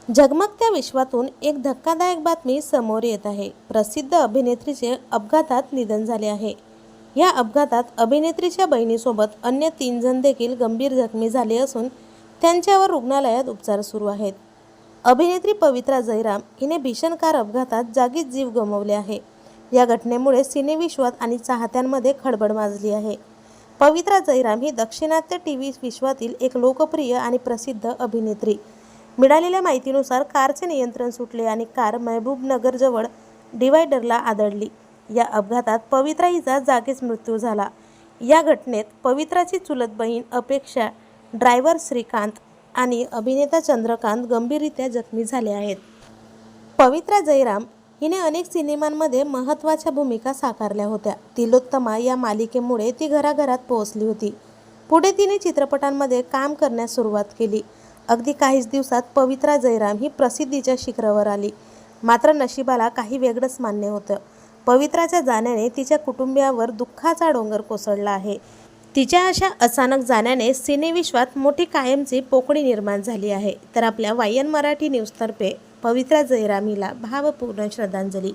झगमगत्या विश्वातून एक धक्कादायक बातमी समोर येत आहे। प्रसिद्ध अभिनेत्रीचे अपघातात निधन झाले आहे। या अपघातात अभिनेत्रीच्या बहिणीसोबत अन्य 3 जण देखील गंभीर जखमी झाले असून त्यांच्यावर रुग्णालयात उपचार सुरू आहेत। अभिनेत्री पवित्रा जयराम हिने भीषण कार अपघातात जागीच जीव गमावले आहे। या घटनेमुळे सिनेविश्वात आणि चाहत्यांमध्ये खळबळ माजली आहे। पवित्रा जयराम ही दाक्षिणात्य टीव्ही विश्वातील एक लोकप्रिय आणि प्रसिद्ध अभिनेत्री। मिळालेल्या माहितीनुसार कारचे नियंत्रण सुटले आणि कार महबूबनगरजवळ डिव्हायडरला आदळली। या अपघातात पवित्रा हिचा जागीच मृत्यू झाला। या घटनेत पवित्राची चुलत बहीण अपेक्षा, ड्रायव्हर श्रीकांत आणि अभिनेता चंद्रकांत गंभीररीत्या जखमी झाले आहेत। पवित्रा जयराम हिने अनेक सिनेमांमध्ये महत्त्वाच्या भूमिका साकारल्या होत्या। तिलोत्तमा या मालिकेमुळे ती घराघरात पोहोचली होती। पुढे तिने चित्रपटांमध्ये काम करण्यास सुरुवात केली। अगदी काहीच दिवसात पवित्रा जयराम ही प्रसिद्धीच्या शिखरावर आली। मात्र नशिबाला काही वेगळंच मान्य होतं। पवित्राच्या जाण्याने तिच्या कुटुंबियावर दुःखाचा डोंगर कोसळला आहे। तिच्या अशा अचानक जाण्याने सिनेविश्वात मोठी कायमची पोकळी निर्माण झाली आहे। तर आपल्या वायन मराठी न्यूजतर्फे पवित्रा जयराम हिला भावपूर्ण श्रद्धांजली।